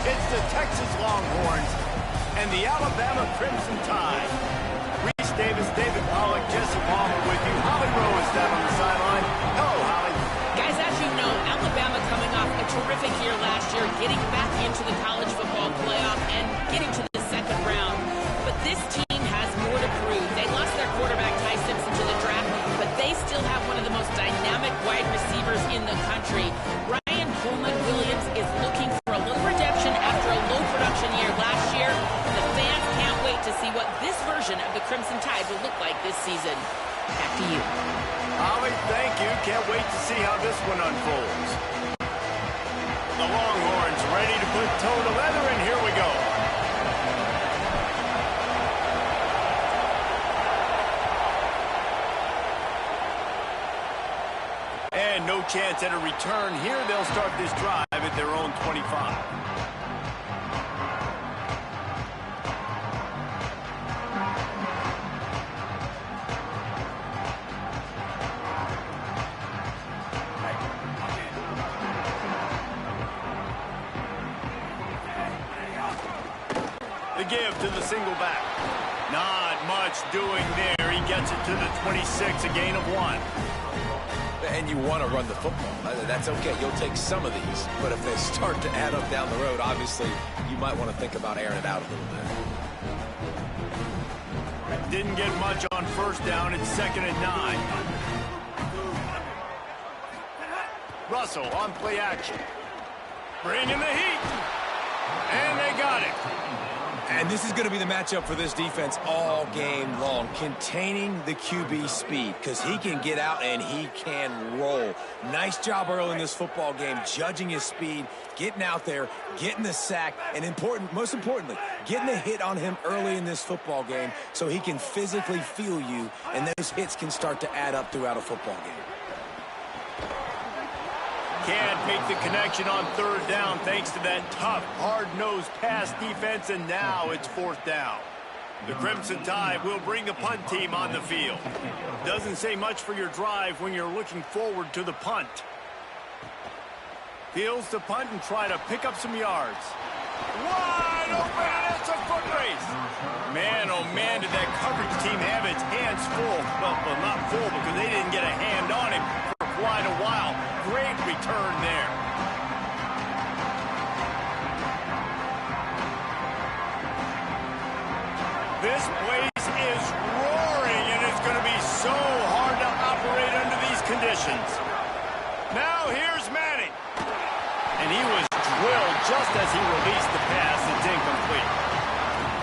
It's the Texas Longhorns and the Alabama Crimson Tide. Reese Davis, David Pollack, Jesse Palmer with you. Holly Rowe is down on the sideline. Hello, Holly. Guys, as you know, Alabama coming off a terrific year last year, getting back into the college football playoff and getting to the second round. But this team has more to prove. They lost their quarterback, Ty Simpson, to the draft, but they still have one of the most dynamic wide receivers in the country. Ryan Coleman-Williams is looking for a little redemption after a low production year last year. The fans can't wait to see what this version of the Crimson Tide will look like this season. Back to you. Holly, thank you. Can't wait to see how this one unfolds. The Longhorns ready to put toe to leather, and here we go. And no chance at a return here. They'll start this drive at their own 25. The give to the single back. Not much doing there. He gets it to the 26, a gain of 1. And you want to run the football. That's okay. You'll take some of these. But if they start to add up down the road, obviously, you might want to think about airing it out a little bit. Didn't get much on first down. It's 2nd and 9. Russell on play action. Bringing the heat. And they got it. And this is going to be the matchup for this defense all game long, containing the QB speed, because he can get out and he can roll. Nice job early in this football game, judging his speed, getting out there, getting the sack, and most importantly, getting a hit on him early in this football game so he can physically feel you, and those hits can start to add up throughout a football game. Can't make the connection on 3rd down thanks to that tough, hard-nosed pass defense, and now it's 4th down. The Crimson Tide will bring the punt team on the field. Doesn't say much for your drive when you're looking forward to the punt. Fields the punt and try to pick up some yards. Wide open, and it's a foot race. Man, oh man, did that coverage team have its hands full. Well, not full because they didn't get a hand on him for quite a while. Great return there. This place is roaring, and it's going to be so hard to operate under these conditions. Now here's Manning. And he was drilled just as he released the pass. It's incomplete.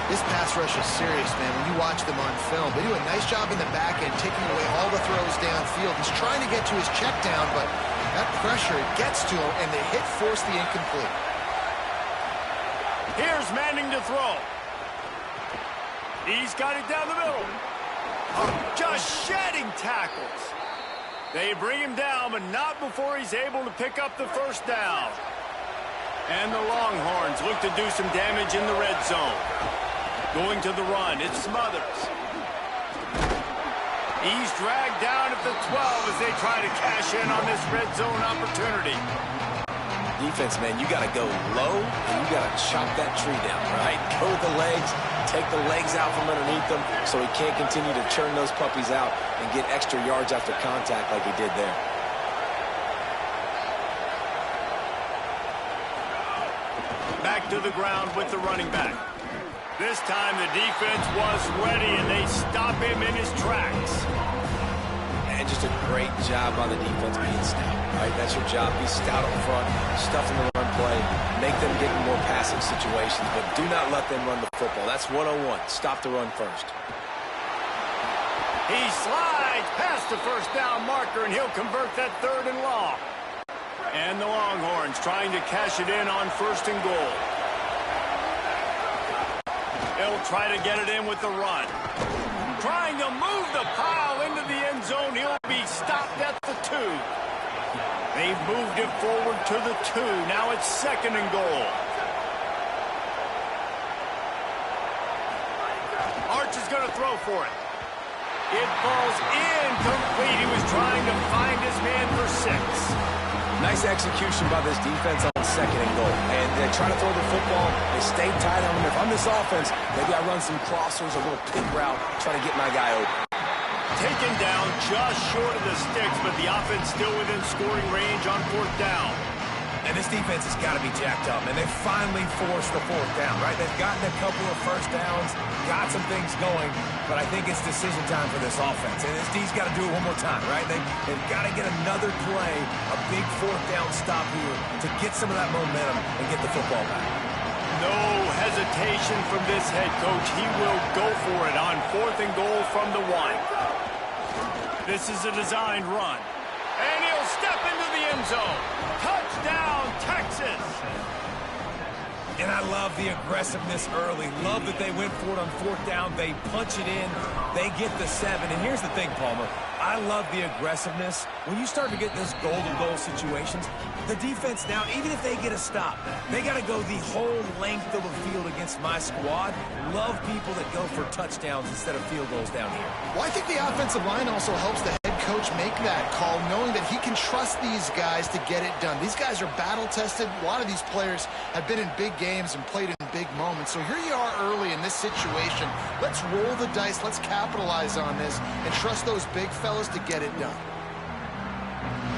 This pass rush is serious, man. When you watch them on film, they do a nice job in the back end, taking away all the throws downfield. He's trying to get to his check down, but that pressure gets to him, and the hit forced the incomplete. Here's Manning to throw. He's got it down the middle. Just shedding tackles. They bring him down, but not before he's able to pick up the 1st down. And the Longhorns look to do some damage in the red zone. Going to the run, it's Smothers. He's dragged down at the 12 as they try to cash in on this red zone opportunity. Defense, man, you got to go low, and you got to chop that tree down, right? Go with the legs, take the legs out from underneath them so he can't continue to churn those puppies out and get extra yards after contact like he did there. Back to the ground with the running back. This time the defense was ready, and they stop him in his tracks. And just a great job by the defense being stout, right? That's your job. Be stout up front, stuff in the run play, make them get in more passing situations, but do not let them run the football. That's 101. Stop the run first. He slides past the 1st down marker, and he'll convert that 3rd and long. And the Longhorns trying to cash it in on 1st and goal. He'll try to get it in with the run. Trying to move the pile into the end zone. He'll be stopped at the 2. They've moved it forward to the 2. Now it's 2nd and goal. Arch is going to throw for it. It falls incomplete. He was trying to find his man for 6. Nice execution by this defense on 2nd and goal. And they try to throw the football. They stay tight on them. If I'm this offense, maybe I run some crossers, a little pick route, try to get my guy open. Taken down just short of the sticks, but the offense still within scoring range on 4th down. And this defense has got to be jacked up, and they finally forced the 4th down, right? They've gotten a couple of first downs, got some things going, but I think it's decision time for this offense. And this D's got to do it one more time, right? They've got to get another play, a big 4th down stop here to get some of that momentum and get the football back. No hesitation from this head coach. He will go for it on 4th and goal from the 1. This is a designed run. And he'll step into the end zone. Touchdown, Texas! And I love the aggressiveness early. Love that they went for it on 4th down. They punch it in. They get the 7. And here's the thing, Palmer. I love the aggressiveness. When you start to get those golden goal situations, the defense now, even if they get a stop, they got to go the whole length of the field against my squad. Love people that go for touchdowns instead of field goals down here. Well, I think the offensive line also helps the head coach make that call, knowing that he can trust these guys to get it done. These guys are battle-tested. A lot of these players have been in big games and played in big moments. So here you are early in this situation. Let's roll the dice. Let's capitalize on this and trust those big fellas to get it done.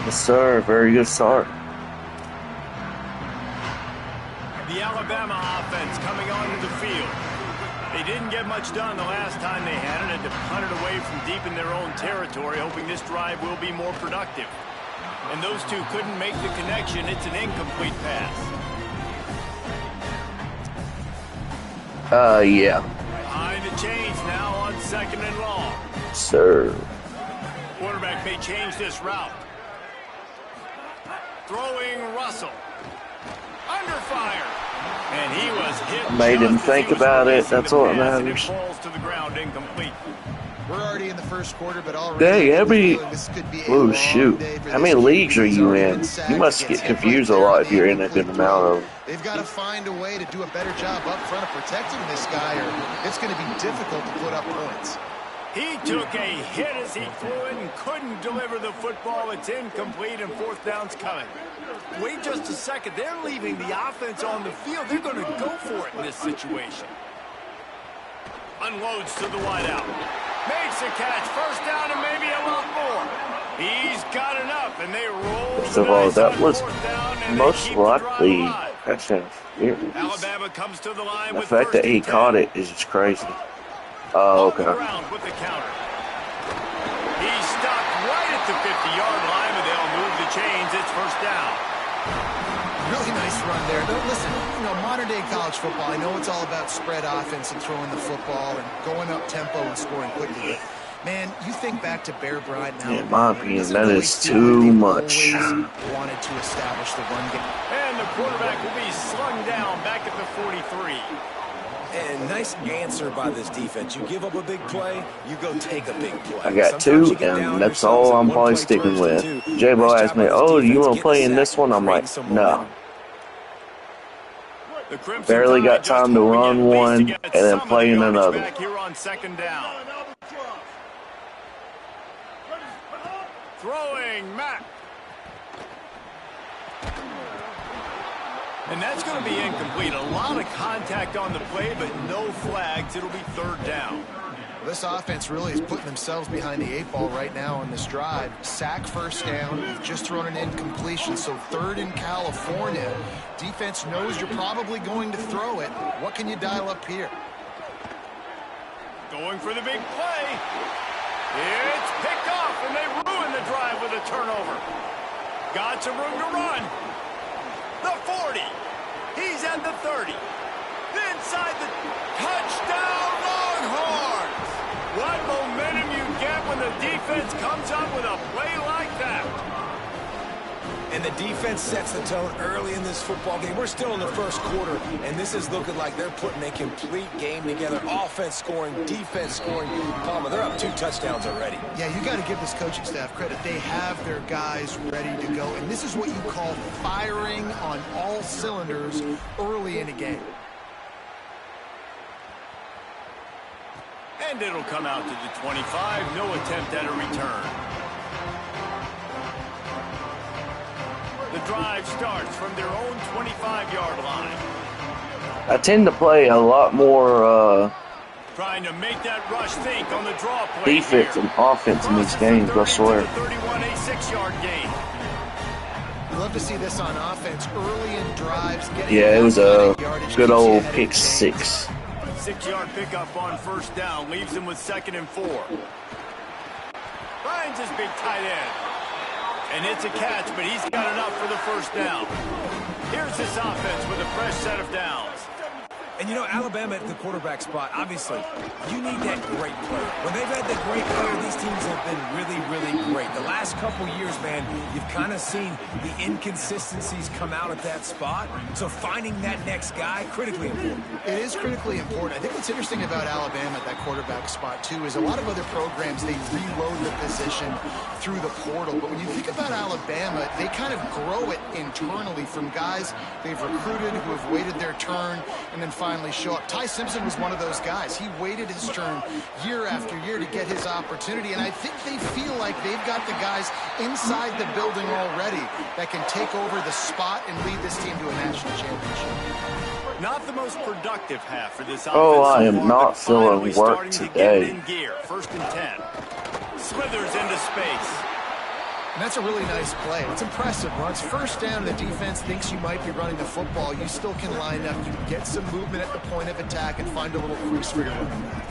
Yes, sir. Very good start. The Alabama offense coming onto the field. They didn't get much done the last time they had it, and to punt it away from deep in their own territory, hoping this drive will be more productive. And those two couldn't make the connection. It's an incomplete pass. Yeah. Behind the chains now on 2nd and long. Sir. Quarterback may change this route. Throwing Russell. Under fire. And he was hit. Made him think about it. That's all that matters. Falls to the ground, incomplete. We're already in the first quarter, but already Dang, oh shoot. How many leagues are you in? You must get confused a lot if you're in a good amount of them. They've got to find a way to do a better job up front of protecting this guy, or it's going to be difficult to put up points. He took a hit as he threw it and couldn't deliver the football. It's incomplete and 4th down's coming. Wait just a second. They're leaving the offense on the field. They're going to go for it in this situation. Unloads to the wideout. Makes a catch. 1st down and maybe a lot more. He's got enough, and they roll. First of all, that was most likely Alabama comes to the line. The fact that he caught it is just crazy. Oh, okay. With the counter. He's stopped right at the 50-yard line, but they'll move the chains. It's 1st down. Really nice run there. Though, listen, you know, modern-day college football, I know it's all about spread offense and throwing the football and going up tempo and scoring quickly. But, man, you think back to Bear Bryant now. In my opinion, that is too much. Wanted to establish the run game. And the quarterback will be slung down back at the 43. And nice answer by this defense. You give up a big play, you go take a big play. I got 2, and that's all I'm probably sticking with. J-Bo asked me, oh, do you want to play in this one? I'm like, no. Barely got time to run one and then play in another. Here on 2nd down. Throwing Mack. And that's going to be incomplete. A lot of contact on the play, but no flags. It'll be 3rd down. This offense really is putting themselves behind the 8 ball right now on this drive. Sack 1st down. You've just thrown an incompletion, so 3rd in California. Defense knows you're probably going to throw it. What can you dial up here? Going for the big play. It's picked off, and they ruin the drive with a turnover. Got some room to run. The 40. He's at the 30. Inside the touchdown, Longhorns. What momentum you get when the defense comes up with a play like that. And the defense sets the tone early in this football game. We're still in the 1st quarter, and this is looking like they're putting a complete game together. Offense scoring, defense scoring. Palmer, they're up 2 touchdowns already. Yeah, you got to give this coaching staff credit. They have their guys ready to go, and this is what you call firing on all cylinders early in a game. And it'll come out to the 25. No attempt at a return. The the drive starts from their own 25-yard line. I tend to play a lot more Trying to make that rush think on the draw play defense here. and offense in these games, I swear. 31, a 6-yard gain. Love to see this on offense early in drives. Yeah, it was a good old pick six. 6-yard pickup on first down leaves him with 2nd and 4. Finds his big tight end. And it's a catch, but he's got enough for the first down. Here's this offense with a fresh set of downs. And, you know, Alabama at the quarterback spot, obviously, you need that great player. When they've had the great player, these teams have been really, really great. The last couple years, man, you've kind of seen the inconsistencies come out at that spot. So finding that next guy, critically important. It is critically important. I think what's interesting about Alabama at that quarterback spot, too, is a lot of other programs, they reload the position through the portal. But when you think about Alabama, they kind of grow it internally from guys they've recruited who have waited their turn and then finally show up. Ty Simpson was one of those guys. He waited his turn year after year to get his opportunity, and I think they feel like they've got the guys inside the building already that can take over the spot and lead this team to a national championship. Not the most productive half for this offense. Oh, I am so far, not feeling work to today. get it in gear. 1st and 10. Slithers into space. And that's a really nice play. It's impressive. When it's first down, the defense thinks you might be running the football. You still can line up. You can get some movement at the point of attack and find a little crease for your running back.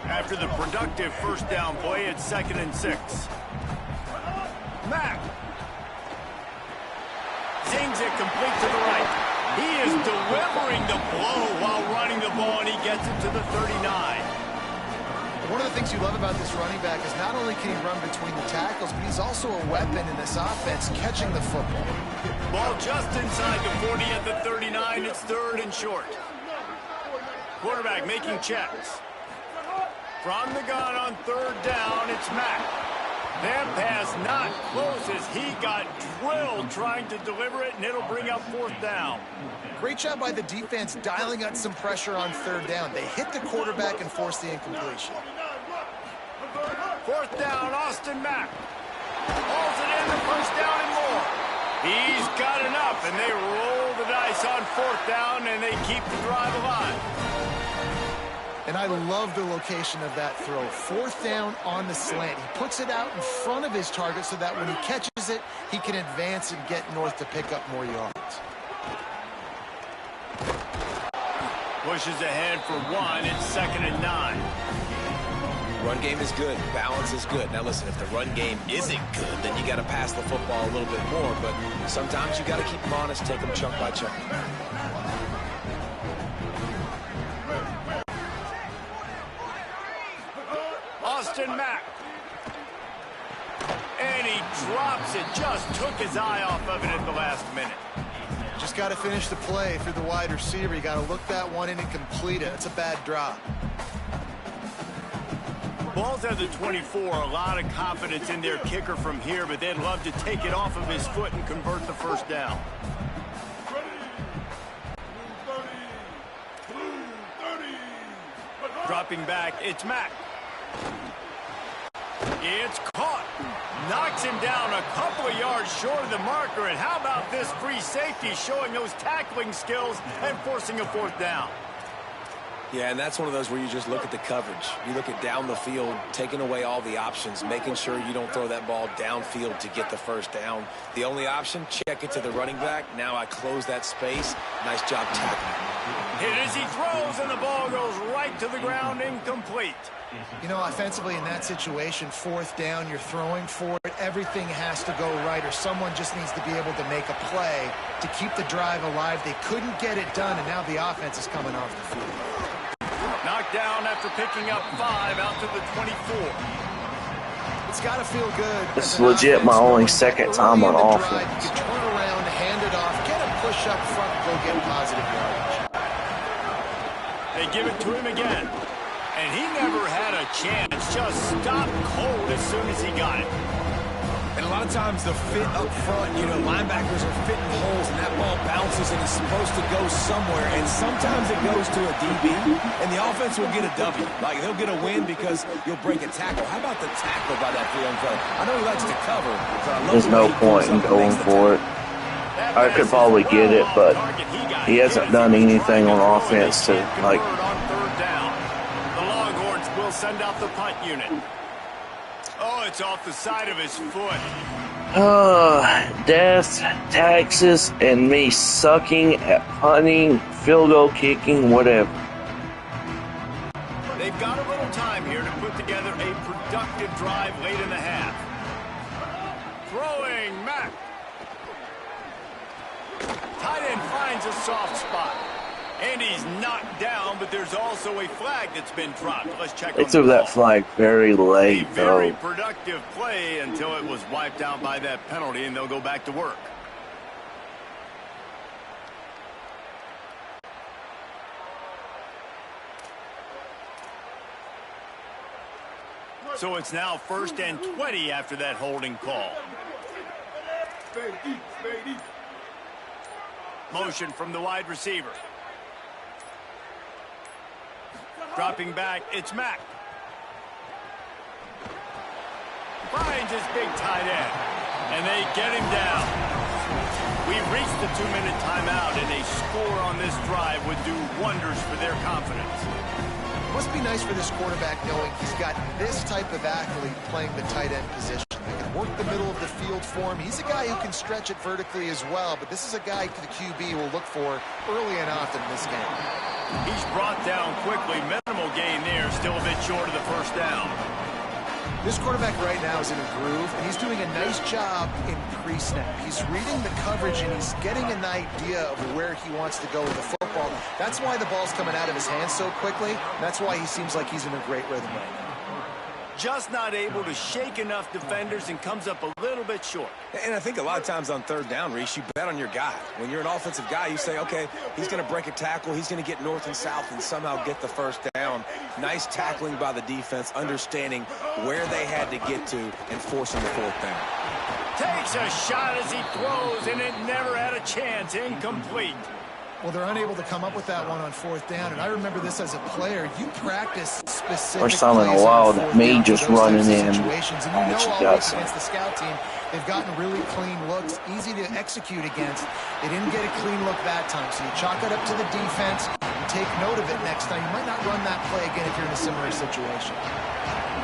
After the productive first down play, it's 2nd and 6. Mack zings it complete to the right. He is delivering the blow while running the ball, and he gets it to the 39. One of the things you love about this running back is not only can he run between the tackles, but he's also a weapon in this offense, catching the football. Ball just inside the 40 at the 39. It's 3rd and short. Quarterback making checks. From the gun on 3rd down, it's Mack. That pass not close as he got drilled trying to deliver it, and it'll bring up 4th down. Great job by the defense dialing up some pressure on 3rd down. They hit the quarterback and forced the incompletion. 4th down, Austin Mack. Hauls it in, the first down and more. He's got enough, and they roll the dice on 4th down, and they keep the drive alive. And I love the location of that throw. 4th down on the slant. He puts it out in front of his target so that when he catches it, he can advance and get north to pick up more yards. Pushes ahead for 1. It's 2nd and 9. Run game is good. Balance is good. Now, listen, if the run game isn't good, then you got to pass the football a little bit more. But sometimes you got to keep them honest, take them chunk by chunk. Austin Mack. And he drops it. Just took his eye off of it at the last minute. Just got to finish the play through the wide receiver. You got to look that one in and complete it. It's a bad drop. Ball's at the 24. A lot of confidence in their kicker from here, but they'd love to take it off of his foot and convert the first down. Dropping back, it's Mack. It's caught. Knocks him down a couple of yards short of the marker. And how about this free safety showing those tackling skills and forcing a 4th down? Yeah, and that's one of those where you just look at the coverage. You look at down the field, taking away all the options, making sure you don't throw that ball downfield to get the first down. The only option, check it to the running back. Now I close that space. Nice job tackling. Hit as he throws, and the ball goes right to the ground, incomplete. You know, offensively in that situation, 4th down, you're throwing for it. Everything has to go right, or someone just needs to be able to make a play to keep the drive alive. They couldn't get it done, and now the offense is coming off the field. Knocked down after picking up 5 out to the 24. It's got to feel good. This is legit my only second time on offense. You can turn around, hand it off, get a push up front, go get positive yardage. They give it to him again. And he never had a chance. Just stopped cold as soon as he got it. And a lot of times the fit up front, you know, linebackers are fitting holes and that ball bounces and it's supposed to go somewhere. And sometimes it goes to a DB and the offense will get a W. Like they'll get a win because you'll break a tackle. How about the tackle by that young fella? I know he likes to cover, but I love There's no point in going for it. I could probably get it, but he hasn't done anything on offense to, like... The Longhorns will send out the punt unit. Oh, it's off the side of his foot. Death, taxes, and me sucking at punting, field goal kicking, whatever. They've got a little time here to put together a productive drive late in the half. Throwing, Mack. Tight end finds a soft spot. And he's knocked down, but there's also a flag that's been dropped. Let's check on They threw that flag very late, though. Very productive play until it was wiped out by that penalty, and they'll go back to work. So it's now 1st and 20 after that holding call. Motion from the wide receiver. Dropping back, it's Mack. Finds his big tight end. And they get him down. We've reached the 2-minute timeout, and a score on this drive would do wonders for their confidence. Must be nice for this quarterback knowing he's got this type of athlete playing the tight end position. They can work the middle of the field for him. He's a guy who can stretch it vertically as well, but this is a guy the QB will look for early and often in this game. He's brought down quickly. Minimal gain there, still a bit short of the first down. This quarterback right now is in a groove, and he's doing a nice job in pre-snap. He's reading the coverage, and he's getting an idea of where he wants to go with the football. That's why the ball's coming out of his hands so quickly. That's why he seems like he's in a great rhythm right now. Just not able to shake enough defenders and comes up a little bit short. And I think a lot of times on 3rd down, Reese, you bet on your guy. When you're an offensive guy, you say, okay, he's going to break a tackle, he's going to get north and south and somehow get the 1st down. Nice tackling by the defense, understanding where they had to get to and forcing the 4th down. Takes a shot as he throws, and it never had a chance. Incomplete. Well, they're unable to come up with that one on 4th down, and I remember this as a player. You practice specific First time in a while that me just running in. And you know always against the scout team, they've gotten really clean looks, easy to execute against. They didn't get a clean look that time, so you chalk it up to the defense and take note of it next time. You might not run that play again if you're in a similar situation.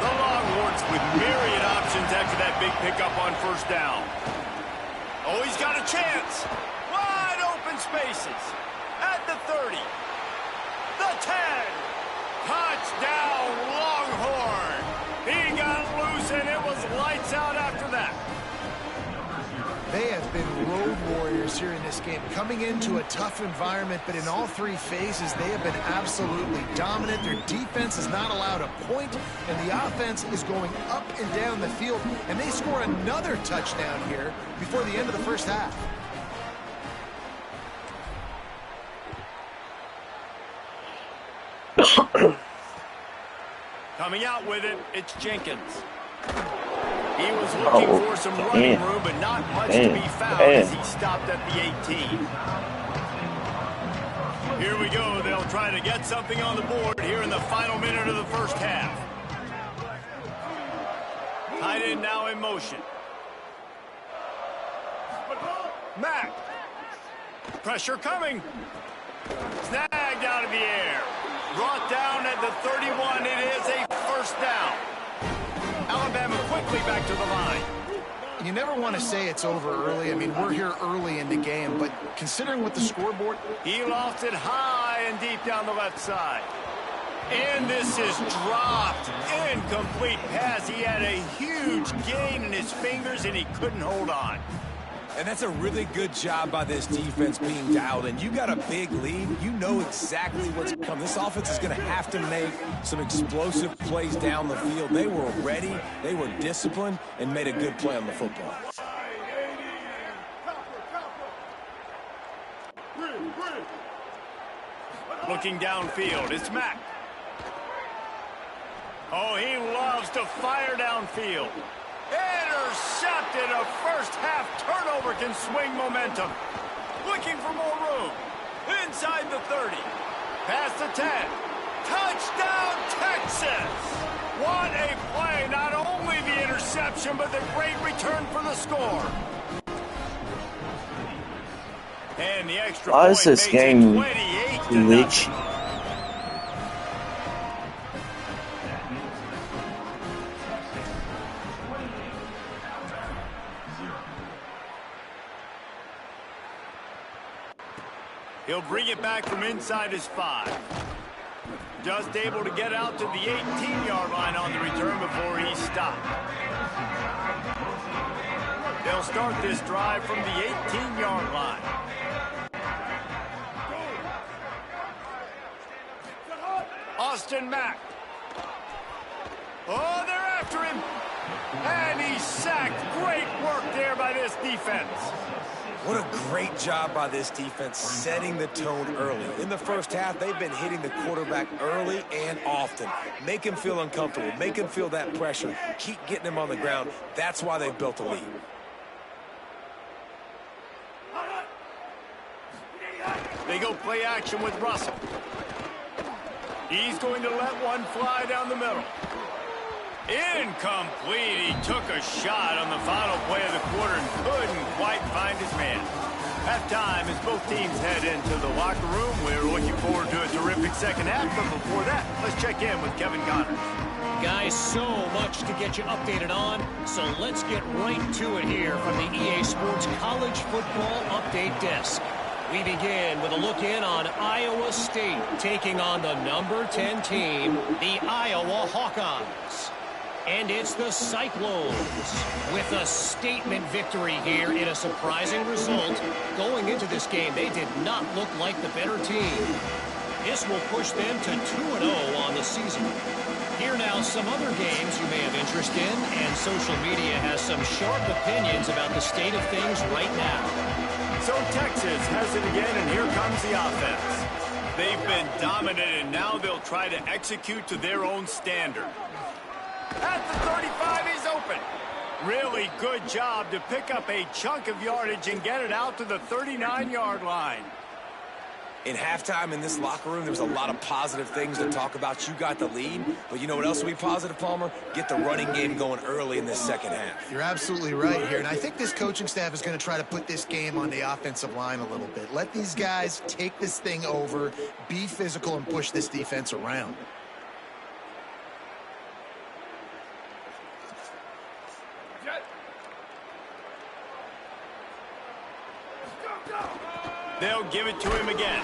The Longhorns with myriad options after that big pickup on 1st down. Oh, he's got a chance. Wide open spaces. At the 30. The 10. Touchdown, Longhorn. He got loose, and it was lights out after that. They have been road warriors here in this game, coming into a tough environment, but in all 3 phases, they have been absolutely dominant. Their defense is not allowed a point, and the offense is going up and down the field, and they score another touchdown here before the end of the 1st half. Coming out with it, it's Jenkins. He was looking for some running room, but not much to be found as he stopped at the 18. Here we go. They'll try to get something on the board here in the final minute of the 1st half. Tight end now in motion. Mack. Pressure coming. Snagged out of the air. Brought down at the 31. It is a 1st down. Alabama quickly back to the line. You never want to say it's over early. I mean, we're here early in the game, but considering what the scoreboard... He lofted high and deep down the left side. And this is dropped. Incomplete pass. He had a huge gain in his fingers, and he couldn't hold on. And that's a really good job by this defense being dialed in. You got a big lead. You know exactly what's coming. This offense is going to have to make some explosive plays down the field. They were ready, they were disciplined, and made a good play on the football. Looking downfield, it's Mack. Oh, he loves to fire downfield. Intercepted. A 1st half turnover can swing momentum. Looking for more room. Inside the 30. Past the 10. Touchdown, Texas. What a play. Not only the interception, but the great return for the score. And the extra Why point is this makes it game 28 to glitchy? nothing. He'll bring it back from inside his 5. Just able to get out to the 18-yard line on the return before he stopped. They'll start this drive from the 18-yard line. Austin Mack. Oh, they're after him. And he's sacked. Great work there by this defense. What a great job by this defense setting the tone early. In the first half, they've been hitting the quarterback early and often. Make him feel uncomfortable. Make him feel that pressure. Keep getting him on the ground. That's why they've built a lead. They go play action with Russell. He's going to let one fly down the middle. Incomplete. He took a shot on the final play of the quarter and couldn't quite find his man. Halftime as both teams head into the locker room. We're looking forward to a terrific second half, but before that, let's check in with Kevin Connors. Guys, so much to get you updated on, so let's get right to it here from the EA Sports College Football Update Desk. We begin with a look in on Iowa State taking on the number 10 team, the Iowa Hawkeyes. And it's the Cyclones with a statement victory here in a surprising result. Going into this game, they did not look like the better team. This will push them to 2-0 on the season. Here now some other games you may have interest in, and social media has some sharp opinions about the state of things right now. So Texas has it again, and here comes the offense. They've been dominant, and now they'll try to execute to their own standard. At the 35, he's open. Really good job to pick up a chunk of yardage and get it out to the 39-yard line. In halftime in this locker room, there was a lot of positive things to talk about. You got the lead, but you know what else will be positive, Palmer? Get the running game going early in this second half. You're absolutely right here, and I think this coaching staff is going to try to put this game on the offensive line a little bit. Let these guys take this thing over, be physical, and push this defense around. They'll give it to him again.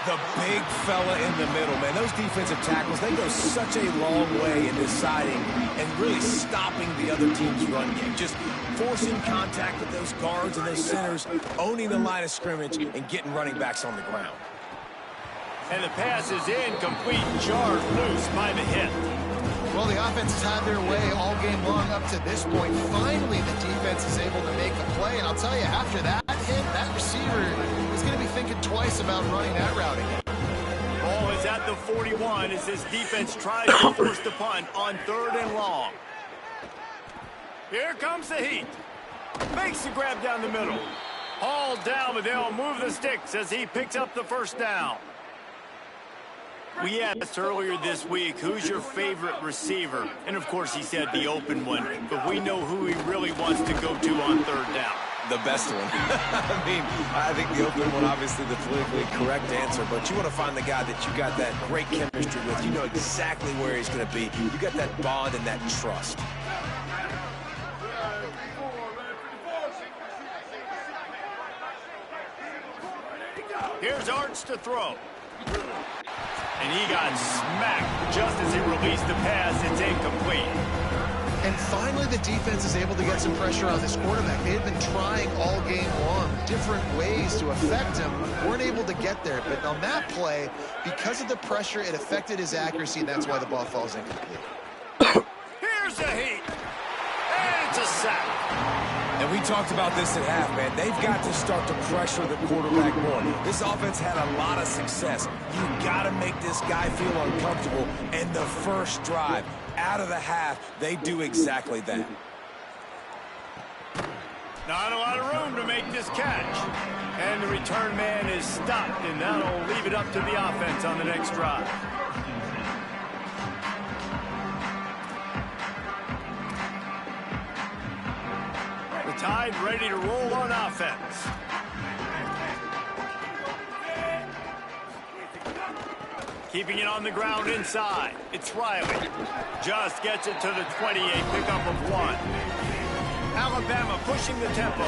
The big fella in the middle, man. Those defensive tackles, they go such a long way in deciding and really stopping the other team's run game. Just forcing contact with those guards and those centers, owning the line of scrimmage, and getting running backs on the ground. And the pass is incomplete, jarred loose by the hit. Well, the offense has had their way all game long up to this point. Finally, the defense is able to make a play. And I'll tell you, after that hit, that receiver is going to be thinking twice about running that route again. Ball is at the 41 as this defense tries to force the punt on 3rd and long. Here comes the heat. Makes the grab down the middle. Hauled down, but they'll move the sticks as he picks up the first down. We asked earlier this week, who's your favorite receiver? And, of course, he said the open one. But we know who he really wants to go to on 3rd down. The best one. I think the open one, obviously the politically correct answer, but you want to find the guy that you got that great chemistry with. You know exactly where he's going to be. You got that bond and that trust. Here's Arts to throw. And he got smacked just as he released the pass. It's incomplete. And finally, the defense is able to get some pressure on this quarterback. They had been trying all game long different ways to affect him. Weren't able to get there. But on that play, because of the pressure, it affected his accuracy, and that's why the ball falls incomplete. Here's a heat. And it's a sack. And we talked about this at half, man. They've got to start to pressure the quarterback more. This offense had a lot of success. You got to make this guy feel uncomfortable. And the first drive, out of the half, they do exactly that. Not a lot of room to make this catch. And the return man is stopped, and that'll leave it up to the offense on the next drive. The Tide ready to roll on offense. Keeping it on the ground inside. It's Riley. Just gets it to the 28, pickup of 1. Alabama pushing the tempo.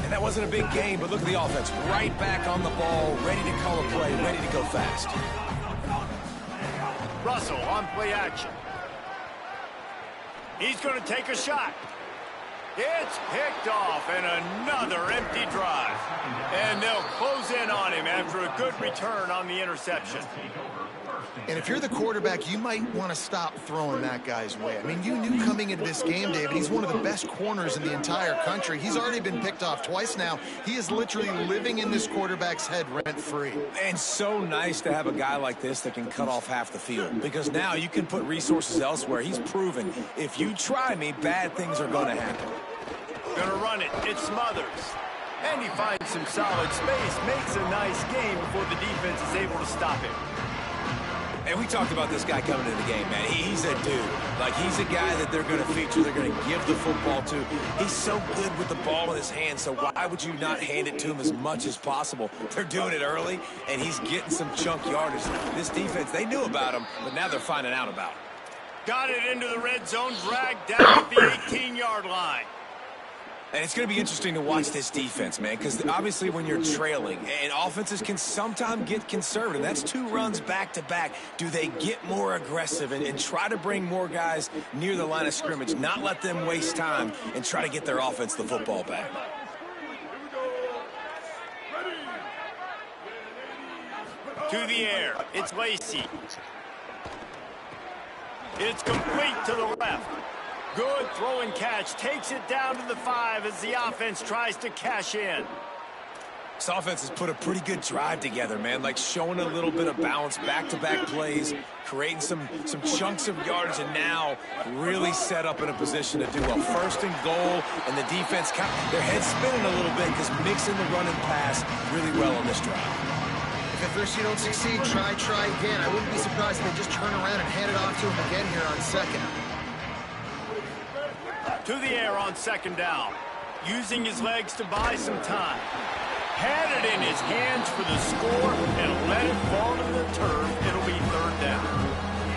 And that wasn't a big game, but look at the offense. Right back on the ball, ready to call a play, ready to go fast. Russell on play action. He's going to take a shot. It's picked off, and another empty drive. And they'll close in on him after a good return on the interception. And if you're the quarterback, you might want to stop throwing that guy's way. I mean, you knew coming into this game, David, he's one of the best corners in the entire country. He's already been picked off twice now. He is literally living in this quarterback's head rent-free. And so nice to have a guy like this that can cut off half the field, because now you can put resources elsewhere. He's proven if you try me, bad things are going to happen. Gonna run it. It Smothers. And he finds some solid space, makes a nice game before the defense is able to stop him. And we talked about this guy coming into the game, man. He's a dude. Like, he's a guy that they're going to feature, they're going to give the football to. He's so good with the ball in his hand, so why would you not hand it to him as much as possible? They're doing it early, and he's getting some chunk yardage. This defense, they knew about him, but now they're finding out about him. Got it into the red zone, dragged down at the 18-yard line. And it's going to be interesting to watch this defense, man, because obviously when you're trailing, and offenses can sometimes get conservative. That's 2 runs back-to-back. Do they get more aggressive and try to bring more guys near the line of scrimmage, not let them waste time, and try to get their offense the football back? To the air. It's Lacey. It's complete to the left. Good throw and catch. Takes it down to the 5 as the offense tries to cash in. This offense has put a pretty good drive together, man, like showing a little bit of balance, back-to-back plays, creating some chunks of yardage, and now really set up in a position to do well. 1st and goal, and the defense, their head's spinning a little bit because mixing the run and pass really well on this drive. If at first you don't succeed, try again. I wouldn't be surprised if they just turn around and hand it off to him again here on 2nd. To the air on 2nd down. Using his legs to buy some time. Had it in his hands for the score and let it fall to the turf. It'll be 3rd down.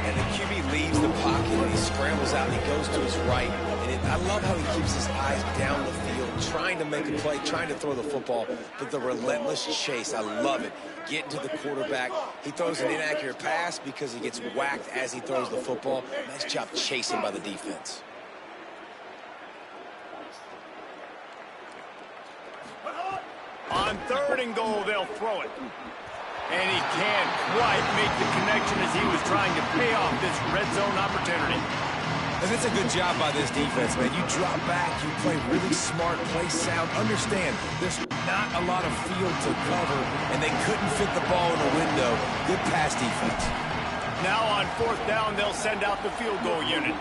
And the QB leaves the pocket and he scrambles out and he goes to his right. And I love how he keeps his eyes down the field, trying to make a play, trying to throw the football, but the relentless chase, I love it. Getting to the quarterback. He throws an inaccurate pass because he gets whacked as he throws the football. Nice job chasing by the defense. On 3rd and goal, they'll throw it. And he can't quite make the connection as he was trying to pay off this red zone opportunity. And it's a good job by this defense, man. You drop back, you play really smart, play sound. Understand, there's not a lot of field to cover, and they couldn't fit the ball in the window. Good pass defense. Now on 4th down, they'll send out the field goal unit.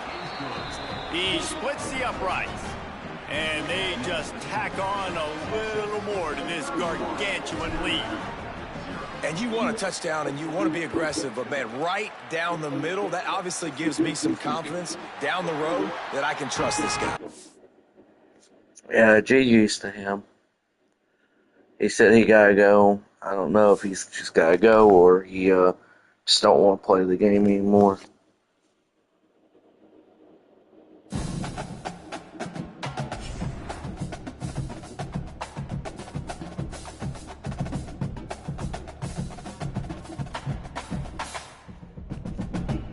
He splits the uprights. And they just tack on a little more to this gargantuan lead. And you want a touchdown and you want to be aggressive, but, man, right down the middle, that obviously gives me some confidence down the road that I can trust this guy. Yeah, G used to him. He said he got to go. I don't know if he's just got to go or he just don't want to play the game anymore.